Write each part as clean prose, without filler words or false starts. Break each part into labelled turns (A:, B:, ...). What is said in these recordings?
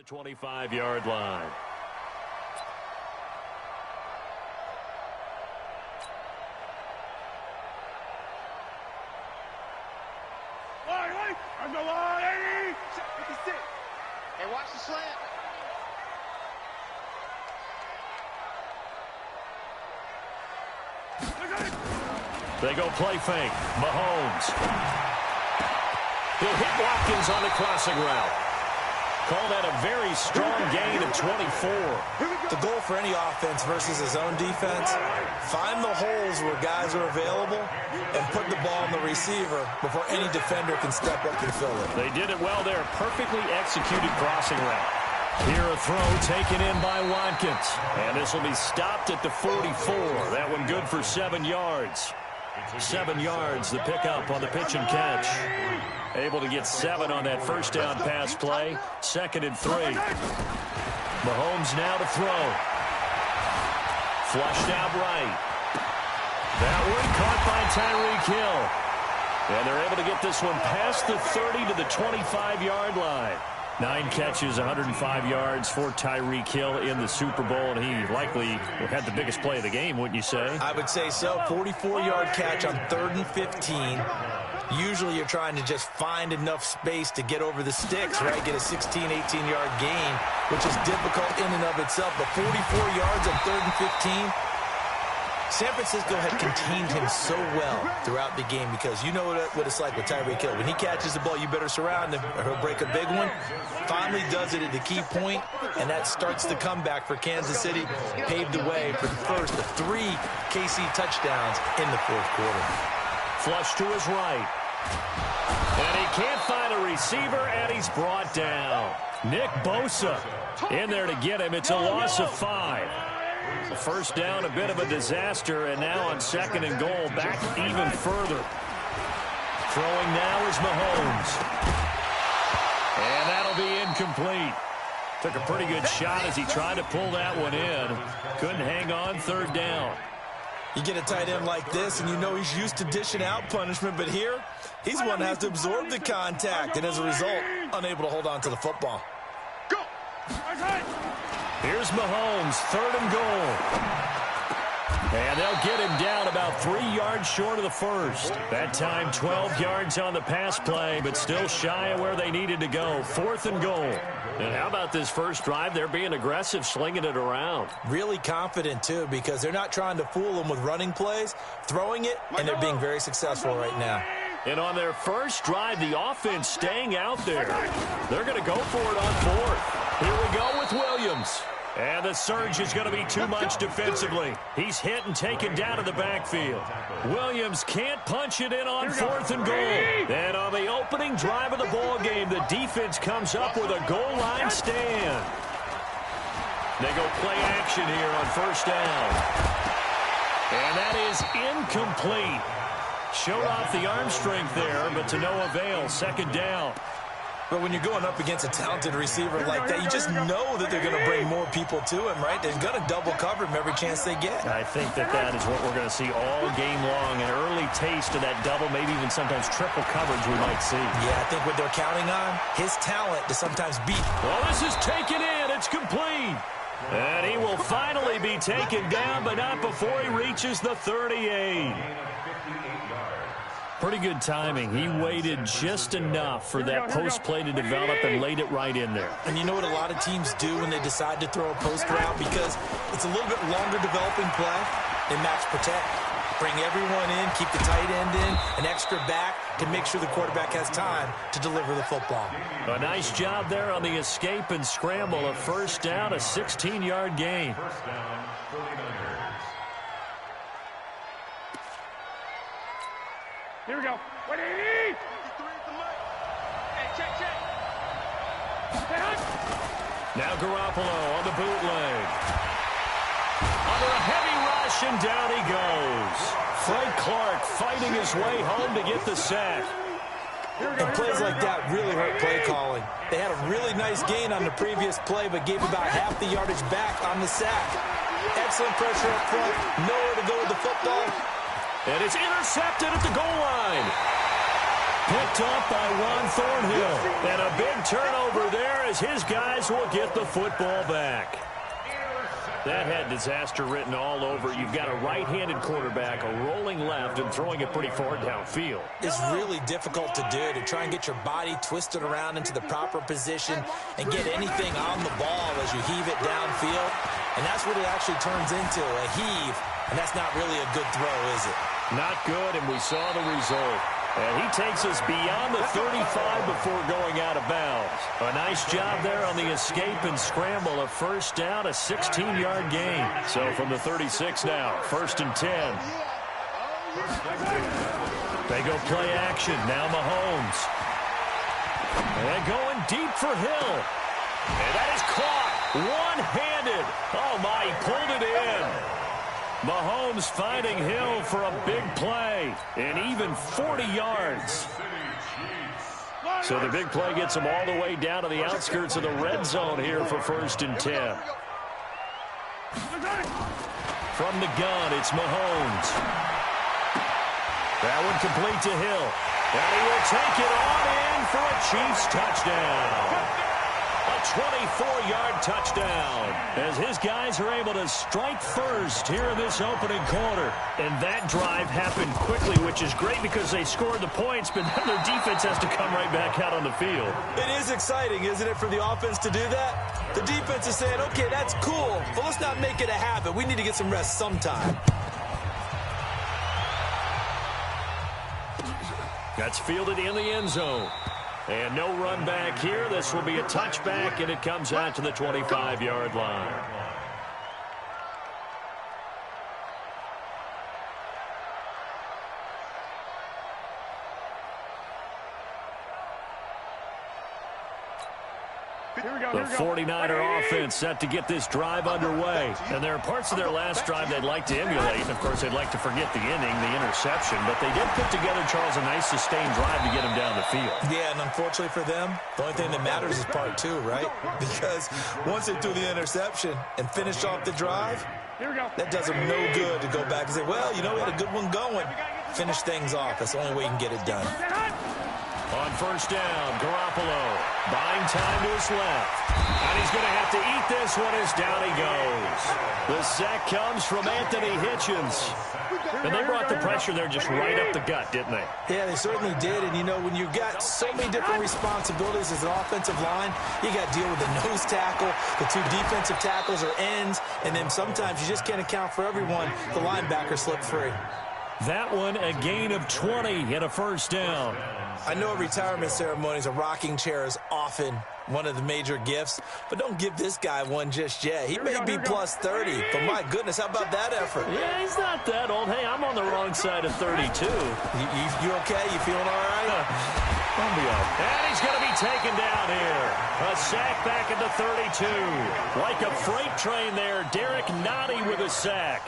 A: The 25-yard line.
B: On the line, 56. Hey, watch the slant.
A: They go play fake. Mahomes. He'll hit Watkins on the crossing route. Call that a very strong gain of 24.
C: The goal for any offense versus his own defense, find the holes where guys are available and put the ball in the receiver before any defender can step up and fill it.
A: They did it well there. Perfectly executed crossing route. Here a throw taken in by Watkins. And this will be stopped at the 44. That one good for 7 yards. 7 yards, the pickup on the pitch and catch. Able to get 7 on that first down pass play. 2nd and 3. Mahomes now to throw. Flushed out right. That one caught by Tyreek Hill. And they're able to get this one past the 30 to the 25-yard line. 9 catches, 105 yards for Tyreek Hill in the Super Bowl, and he likely had the biggest play of the game, wouldn't you say?
C: I would say so. 44-yard catch on 3rd and 15. Usually you're trying to just find enough space to get over the sticks, right? Get a 16, 18-yard gain, which is difficult in and of itself. But 44 yards on 3rd and 15. San Francisco had contained him so well throughout the game because you know what it's like with Tyreek Hill. When he catches the ball, you better surround him or he'll break a big one. Finally does it at the key point, and that starts the comeback for Kansas City. Paved the way for the first of 3 KC touchdowns in the 4th quarter.
A: Flush to his right. And he can't find a receiver, and he's brought down. Nick Bosa in there to get him. It's a loss of 5. The first down, a bit of a disaster, and now on 2nd and goal, back even further. Throwing now is Mahomes. And that'll be incomplete. Took a pretty good shot as he tried to pull that one in. Couldn't hang on, 3rd down.
C: You get a tight end like this, and you know he's used to dishing out punishment, but here, he's one that has to absorb the contact, and as a result, unable to hold on to the football.
B: Go!
A: Here's Mahomes, 3rd and goal. And they'll get him down about 3 yards short of the first. That time 12 yards on the pass play, but still shy of where they needed to go. 4th and goal. And how about this first drive? They're being aggressive, slinging it around.
C: Really confident, too, because they're not trying to fool them with running plays, throwing it, and they're being very successful right now.
A: And on their first drive, the offense staying out there. They're going to go for it on 4th. Here we go with Williams. And the surge is going to be too much defensively. He's hit and taken down to the backfield. Williams can't punch it in on 4th and goal. And on the opening drive of the ball game, the defense comes up with a goal line stand. They go play action here on 1st down. And that is incomplete. Showed off the arm strength there, but to no avail. 2nd down.
C: But when you're going up against a talented receiver like that, you just know that they're going to bring more people to him, right? They're going to double cover him every chance they get.
A: I think that is what we're going to see all game long. An early taste of that double, maybe even sometimes triple coverage we might see.
C: Yeah, I think what they're counting on, his talent to sometimes beat.
A: Well, this is taken in. It's complete. And he will finally be taken down, but not before he reaches the 38. Pretty good timing. He waited just enough for that post play to develop and laid it right in there.
C: And you know what a lot of teams do when they decide to throw a post route? Because it's a little bit longer developing play. They max protect. Bring everyone in, keep the tight end in, an extra back to make sure the quarterback has time to deliver the football.
A: A nice job there on the escape and scramble. A 1st down, a 16-yard gain.
B: Here we go. Hey, check.
A: Now Garoppolo on the bootleg. Under a heavy rush, and down he goes. Frank Clark fighting his way home to get the sack.
C: And plays like that really hurt play calling. They had a really nice gain on the previous play, but gave about half the yardage back on the sack. Excellent pressure up front. Nowhere to go with the football.
A: And it's intercepted at the goal line. Picked up by Juan Thornhill. And a big turnover there as his guys will get the football back. That had disaster written all over. You've got a right-handed quarterback, a rolling left, and throwing it pretty far downfield.
C: It's really difficult to do, to try and get your body twisted around into the proper position and get anything on the ball as you heave it downfield. And that's what it actually turns into, a heave. And that's not really a good throw, is it?
A: Not good, and we saw the result. And he takes us beyond the 35 before going out of bounds. A nice job there on the escape and scramble. A first down, a 16-yard gain. So from the 36 now, 1st and 10. They go play action. Now Mahomes. And going deep for Hill. And that is caught. One-handed. Oh, my, he pulled it in. Mahomes finding Hill for a big play, and even 40 yards. So the big play gets him all the way down to the outskirts of the red zone here for 1st and 10. From the gun, it's Mahomes. That one complete to Hill. And he will take it on in for a Chiefs touchdown. A 24-yard touchdown as his guys are able to strike first here in this opening quarter. And that drive happened quickly, which is great because they scored the points, but then their defense has to come right back out on the field.
C: It is exciting, isn't it, for the offense to do that? The defense is saying, okay, that's cool, but let's not make it a habit. We need to get some rest sometime.
A: That's fielded in the end zone. And no run back here. This will be a touchback, and it comes out to the 25-yard line. The 49er offense set to get this drive underway. And there are parts of their last drive they'd like to emulate. Of course, they'd like to forget the inning, the interception. But they did put together, Charles, a nice sustained drive to get them down the field.
C: Yeah, and unfortunately for them, the only thing that matters is part 2, right? Because once they threw the interception and finished off the drive, that does them no good to go back and say, well, you know, we had a good one going. Finish things off. That's the only way you can get it done.
A: On first down, Garoppolo buying time to his left. And he's going to have to eat this one as down he goes. The sack comes from Anthony Hitchens. And they brought the pressure there just right up the gut, didn't they?
C: Yeah, they certainly did. And, you know, when you've got so many different responsibilities as an offensive line, you got to deal with the nose tackle, the 2 defensive tackles or ends, and then sometimes you just can't account for everyone. The linebacker slipped free.
A: That one, a gain of 20 and a first down.
C: I know at retirement ceremonies, a rocking chair is often one of the major gifts, but don't give this guy one just yet. He may be plus 30, but my goodness, how about that effort?
A: Yeah, he's not that old. Hey, I'm on the wrong side of 32.
C: You okay? You feeling all right?
A: I'll be up. And he's going to be taken down here. A sack back at the 32. Like a freight train there, Derek Nottie with a sack.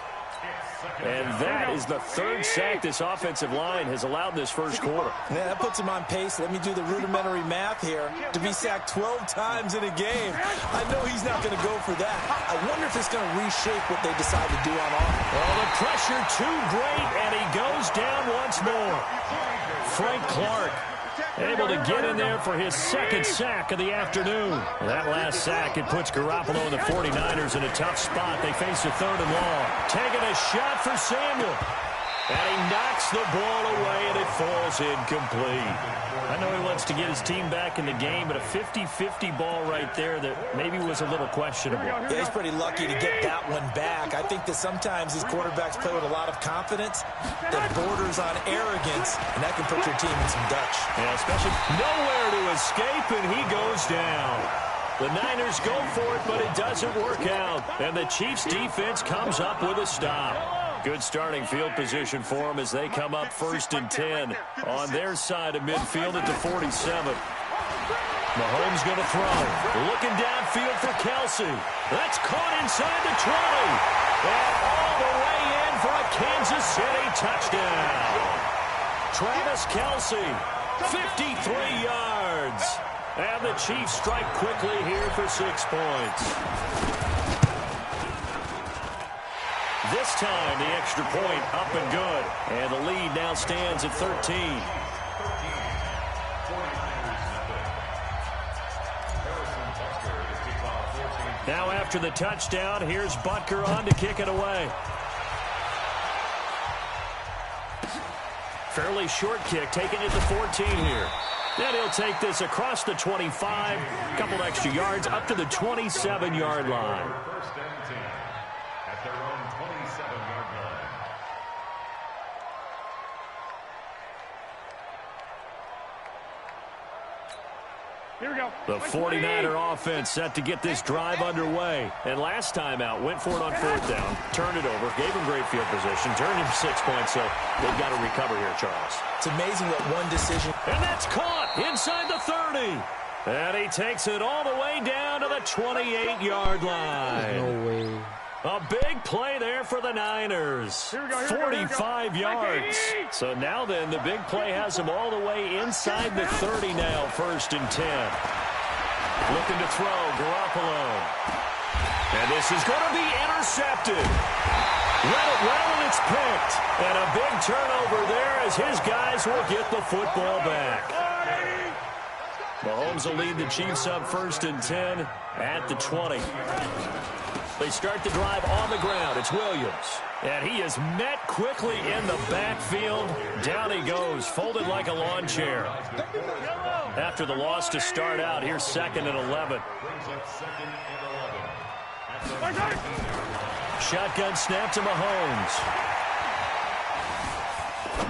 A: And that is the 3rd sack this offensive line has allowed this first quarter.
C: Yeah, that puts him on pace. Let me do the rudimentary math here. To be sacked 12 times in a game. I know he's not going to go for that. I wonder if it's going to reshape what they decide to do on offense.
A: Well, the pressure too great, and he goes down once more. Frank Clark able to get in there for his 2nd sack of the afternoon. That last sack, it puts Garoppolo and the 49ers in a tough spot. They face a 3rd and long. Taking a shot for Samuel. And he knocks the ball away, and it falls incomplete. I know he wants to get his team back in the game, but a 50-50 ball right there that maybe was a little questionable.
C: Yeah, he's pretty lucky to get that one back. I think that sometimes these quarterbacks play with a lot of confidence that borders on arrogance, and that can put your team in some Dutch.
A: Yeah, especially nowhere to escape, and he goes down. The Niners go for it, but it doesn't work out. And the Chiefs' defense comes up with a stop. Good starting field position for them as they come up 1st and 10 on their side of midfield at the 47. Mahomes going to throw. Looking downfield for Kelsey. That's caught inside the 20. And all the way in for a Kansas City touchdown. Travis Kelsey, 53 yards. And the Chiefs strike quickly here for 6 points. This time, the extra point up and good. And the lead now stands at 13. Now after the touchdown, here's Butker on to kick it away. Fairly short kick, taking it to 14 here. Then he'll take this across the 25, a couple extra yards, up to the 27-yard line.
D: First and 10 at their own 27-yard line.
B: Here we go.
A: The 49er offense set to get this drive underway. And last time out, went for it on fourth down, turned it over, gave him great field position, turned him 6 points, so they've got to recover here, Charles.
C: It's amazing what one decision.
A: And that's caught inside the 30. And he takes it all the way down to the 28-yard line.
E: No way.
A: A big play there for the Niners. 45 yards. So now then, the big play has them all the way inside the 30 now, 1st and 10. Looking to throw, Garoppolo. And this is going to be intercepted. Read it well, and it's picked. And a big turnover there as his guys will get the football back. Mahomes will lead the Chiefs up 1st and 10 at the 20. They start the drive on the ground. It's Williams. And he is met quickly in the backfield. Down he goes, folded like a lawn chair. After the loss to start out, here's 2nd and 11. Shotgun snap to Mahomes.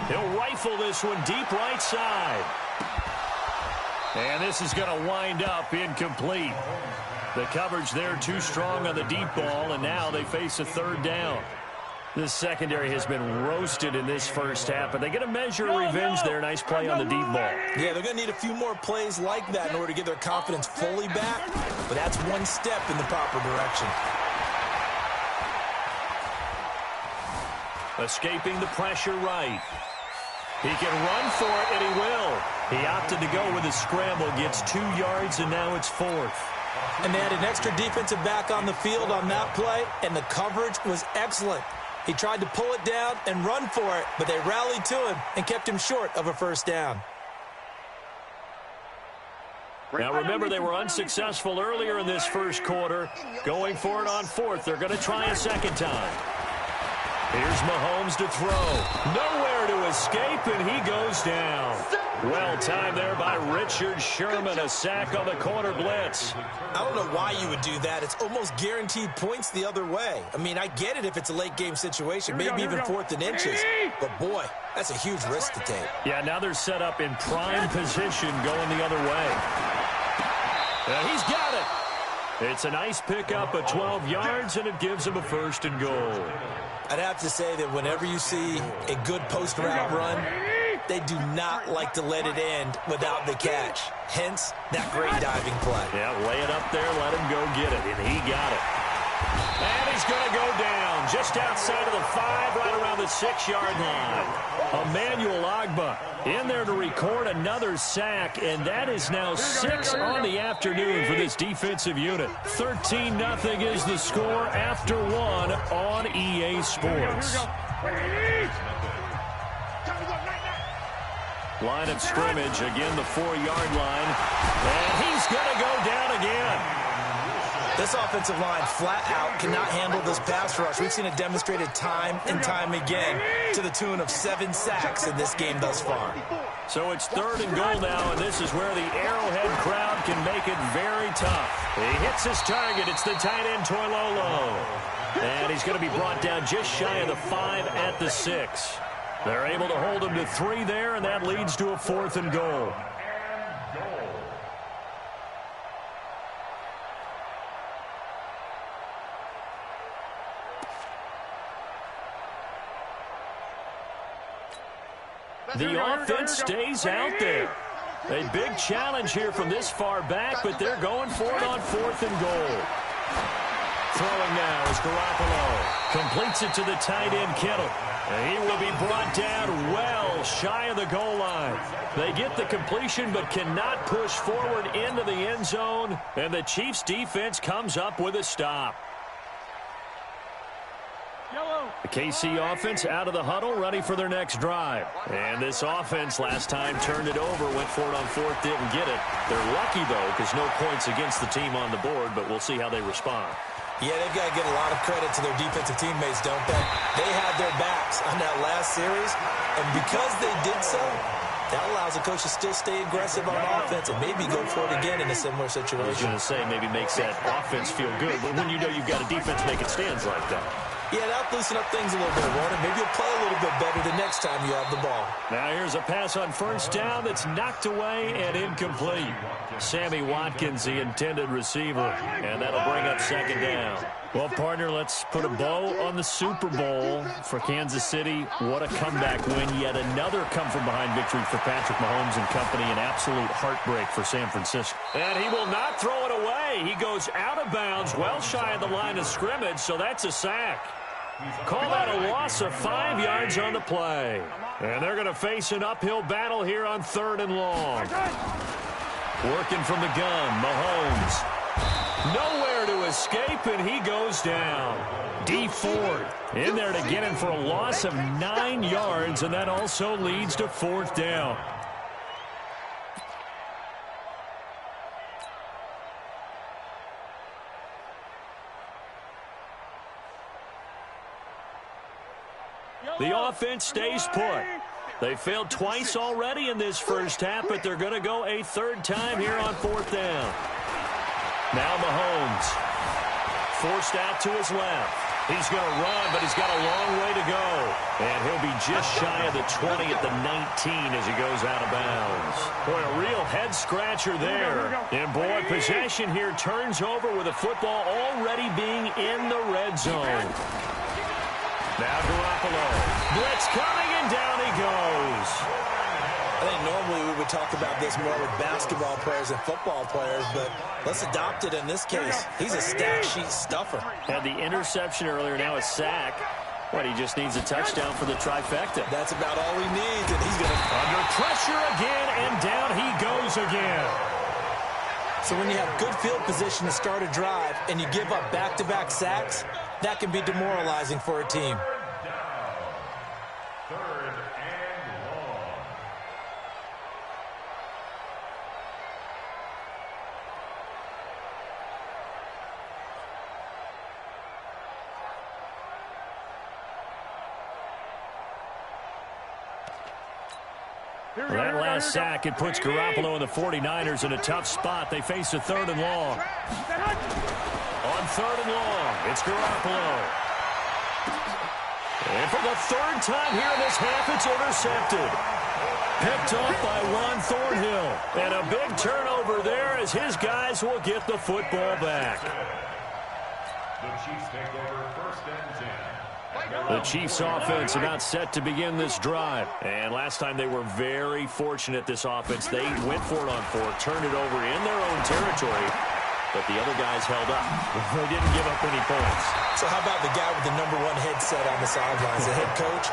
A: He'll rifle this one deep right side. And this is going to wind up incomplete. The coverage there too strong on the deep ball, and now they face a 3rd down. This secondary has been roasted in this first half, but they get a measure of revenge there. Nice play on the deep ball.
C: Yeah, they're going to need a few more plays like that in order to get their confidence fully back, but that's one step in the proper direction.
A: Escaping the pressure right. He can run for it, and he will. He opted to go with a scramble, gets 2 yards, and now it's 4th.
C: And they had an extra defensive back on the field on that play, and the coverage was excellent. He tried to pull it down and run for it, but they rallied to him and kept him short of a 1st down.
A: Now remember, they were unsuccessful earlier in this first quarter. Going for it on 4th. They're going to try a 2nd time. Here's Mahomes to throw. Nowhere to escape, and he goes down. Well timed there by Richard Sherman. A sack on the corner blitz.
C: I don't know why you would do that. It's almost guaranteed points the other way. I mean, I get it if it's a late game situation, maybe even 4th and inches. But boy, that's a huge risk to take.
A: Yeah, now they're set up in prime position going the other way. And he's got it. It's a nice pickup of 12 yards, and it gives him a 1st and goal.
C: I'd have to say that whenever you see a good post route run, they do not like to let it end without the catch. Hence, that great diving play.
A: Yeah, lay it up there, let him go get it, and he got it. And he's going to go down just outside of the 5, right around the 6-yard line. Emmanuel Ogbah in there to record another sack, and that is now 6 on the afternoon for this defensive unit. 13-0 is the score after 1 on EA Sports. Line of scrimmage, again the 4-yard line, and he's going to go down again.
C: This offensive line flat out cannot handle this pass rush. We've seen it demonstrated time and time again to the tune of 7 sacks in this game thus far.
A: So it's 3rd and goal now, and this is where the Arrowhead crowd can make it very tough. He hits his target. It's the tight end, Toilolo. And he's going to be brought down just shy of the 5 at the 6. They're able to hold him to 3 there, and that leads to a 4th and goal. The offense stays out there. A big challenge here from this far back, but they're going for it on 4th and goal. Throwing now is Garoppolo. Completes it to the tight end, Kittle. And he will be brought down well shy of the goal line. They get the completion but cannot push forward into the end zone. And the Chiefs defense comes up with a stop. The KC offense out of the huddle, ready for their next drive. And this offense last time turned it over, went for it on fourth, didn't get it. They're lucky, though, because no points against the team on the board, but we'll see how they respond.
C: Yeah, they've got to give a lot of credit to their defensive teammates, don't they? They had their backs on that last series, and because they did so, that allows the coach to still stay aggressive on offense and maybe go for it again in a similar situation.
A: I was going to say maybe makes that offense feel good, but when you know you've got a defense making stands like that.
C: Yeah, that'll loosen up things a little bit, won't it? Maybe you'll play a little bit better the next time you have the ball.
A: Now here's a pass on first down that's knocked away and incomplete. Sammy Watkins, the intended receiver, and that'll bring up second down. Well, partner, let's put a bow on the Super Bowl for Kansas City. What a comeback win. Yet another come-from-behind victory for Patrick Mahomes and company. An absolute heartbreak for San Francisco. And he will not throw it away. He goes out of bounds, well shy of the line of scrimmage, so that's a sack. Call that a loss of 5 yards on the play. And they're going to face an uphill battle here on 3rd and long. Working from the gun, Mahomes. Nowhere to escape, and he goes down. D Ford in there to get him for a loss of 9 yards, and that also leads to 4th down. The offense stays put. They failed twice already in this first half, but they're going to go a 3rd time here on 4th down. Now Mahomes forced out to his left. He's going to run, but he's got a long way to go. And he'll be just shy of the 20 at the 19 as he goes out of bounds. Boy, a real head-scratcher there. And, boy, possession here turns over with the football already being in the red zone. Now Garoppolo. Blitz coming, and down he goes.
C: I think normally we would talk about this more with basketball players and football players, but let's adopt it in this case. He's a stat sheet stuffer.
A: Had the interception earlier, now a sack. What, he just needs a touchdown for the trifecta.
C: That's about all he needs, and he's going to...
A: Under pressure again, and down he goes again.
C: So when you have good field position to start a drive and you give up back-to-back sacks, that can be demoralizing for a team.
A: Well, that last sack, it puts Garoppolo and the 49ers in a tough spot. They face a 3rd and long. On 3rd and long, it's Garoppolo. And for the 3rd time here in this half, it's intercepted. Picked off by Juan Thornhill. And a big turnover there as his guys will get the football back.
D: The Chiefs take over 1st and 10.
A: The Chiefs offense about set to begin this drive. And last time they were very fortunate, this offense. They went for it on 4th, turned it over in their own territory, but the other guys held up. They didn't give up any points.
C: So how about the guy with the #1 headset on the sidelines, the head coach?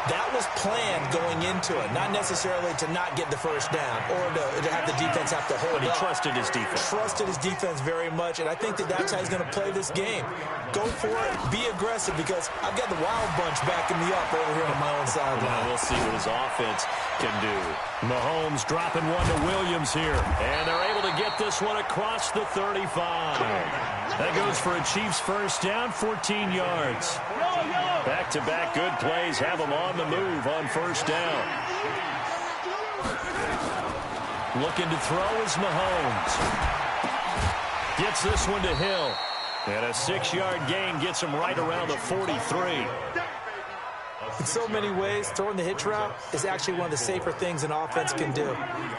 C: That was planned going into it, not necessarily to not get the first down or to have the defense have to hold
A: But he
C: up.
A: trusted his defense.
C: Trusted his defense very much, and I think that's how he's going to play this game. Go for it, be aggressive, because I've got the wild bunch backing me up over here on my own sideline.
A: Well, we'll see what his offense can do. Mahomes dropping one to Williams here, and they're able to get this one across the 35. That goes for a Chiefs first down, 14 yards. Back-to-back good plays have them on the move on first down. Looking to throw is Mahomes. Gets this one to Hill. And a 6-yard gain gets him right around the 43.
C: In so many ways, throwing the hitch route is actually one of the safer things an offense can do.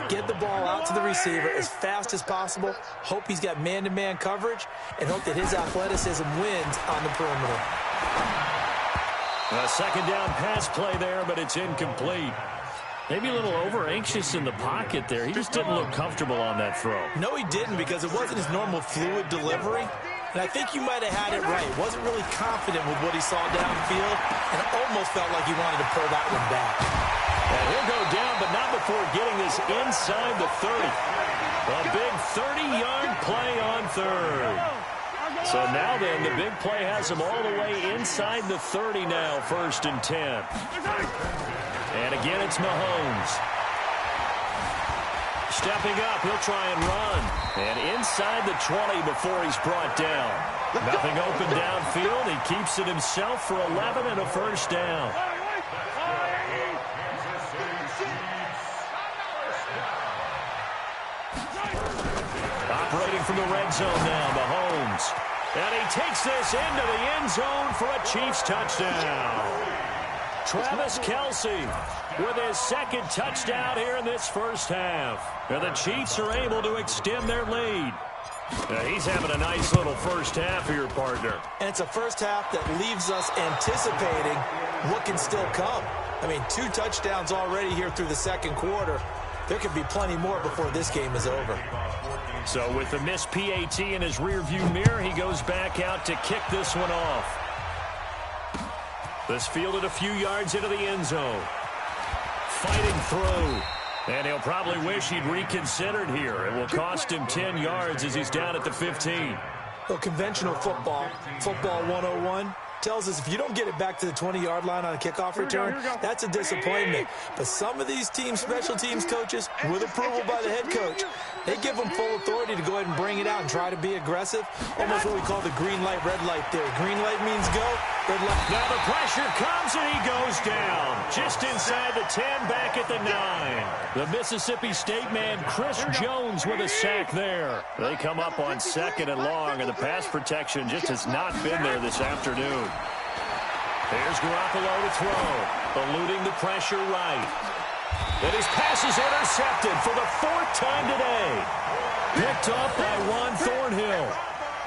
C: Get the ball out to the receiver as fast as possible, hope he's got man-to-man coverage, and hope that his athleticism wins on the perimeter.
A: A 2nd down pass play there, but it's incomplete. Maybe a little over-anxious in the pocket there. He just didn't look comfortable on that throw.
C: No, he didn't, because it wasn't his normal fluid delivery. And I think you might have had it right. Wasn't really confident with what he saw downfield, and almost felt like he wanted to pull that one back.
A: And he'll go down, but not before getting this inside the 30. A big 30-yard play on 3rd. So now then, the big play has him all the way inside the 30 now, 1st and 10. And again, it's Mahomes. Stepping up, he'll try and run. And inside the 20 before he's brought down. Nothing open downfield. He keeps it himself for 11 and a 1st down. Operating from the red zone now, Mahomes. And he takes this into the end zone for a Chiefs touchdown. Travis Kelce with his 2nd touchdown here in this 1st half. And the Chiefs are able to extend their lead. He's having a nice little 1st half here, partner.
C: And it's a 1st half that leaves us anticipating what can still come. I mean, 2 touchdowns already here through the 2nd quarter. There could be plenty more before this game is over.
A: So with the missed PAT in his rearview mirror, he goes back out to kick this one off. This fielded a few yards into the end zone. Fighting through. And he'll probably wish he'd reconsidered here. It will cost him 10 yards as he's down at the 15.
C: Well, conventional football 101, tells us if you don't get it back to the 20-yard line on a kickoff return, that's a disappointment. But some of these teams, special teams coaches, with approval by the head coach, they give them full authority to go ahead and bring it out and try to be aggressive. Almost what we call the green light, red light theory. Green light means go, red light.
A: Now the pressure comes and he goes down. Just inside the 10, back at the 9. The Mississippi State man, Chris Jones, with a sack there. They come up on 2nd and long, and the pass protection just has not been there this afternoon. Here's Garoppolo to throw, eluding the pressure right. And his pass is intercepted for the 4th time today. Picked up by Juan Thornhill.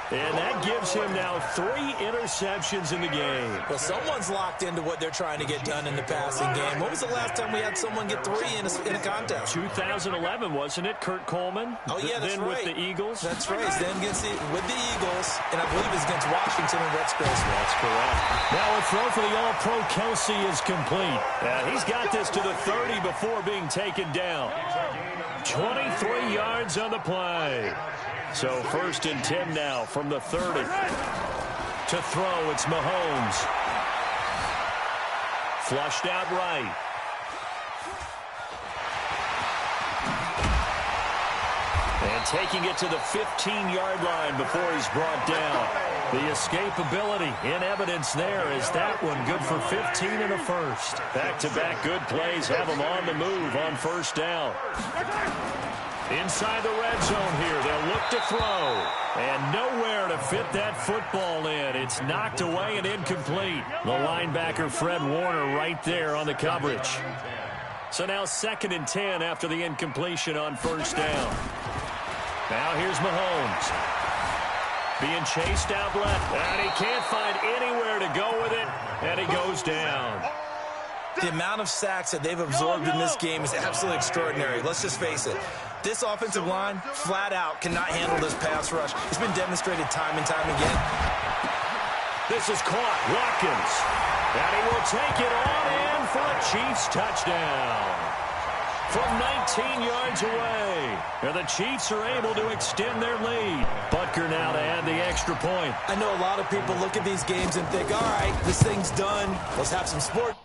A: And that gives him now 3 interceptions in the game.
C: Well, someone's locked into what they're trying to get done in the passing game. When was the last time we had someone get 3 in a contest?
A: 2011, wasn't it? Kurt Coleman?
C: Oh, yeah, that's
A: then
C: right.
A: With the Eagles?
C: That's right. Then with the Eagles, and I believe it's against Washington and Redskins.
A: That's correct. Now a throw for the All-Pro Kelce is complete. He's got this to the 30 before being taken down. 23 yards on the play. So 1st and 10 now from the 30. To throw, it's Mahomes. Flushed out right. And taking it to the 15-yard line before he's brought down. The escapability in evidence there is that one good for 15 and a 1st. Back-to-back good plays have him on the move on 1st down. Inside the red zone here, they'll look to throw. And nowhere to fit that football in. It's knocked away and incomplete. The linebacker, Fred Warner, right there on the coverage. So now 2nd and 10 after the incompletion on 1st down. Now here's Mahomes. Being chased out left. And he can't find anywhere to go with it. And he goes down.
C: The amount of sacks that they've absorbed in this game is absolutely extraordinary. Let's just face it. This offensive line, flat out, cannot handle this pass rush. It's been demonstrated time and time again.
A: This is caught. Watkins. And he will take it on in for a Chiefs touchdown. From 19 yards away. And the Chiefs are able to extend their lead. Butker now to add the extra point.
C: I know a lot of people look at these games and think, all right, this thing's done. Let's have some sport.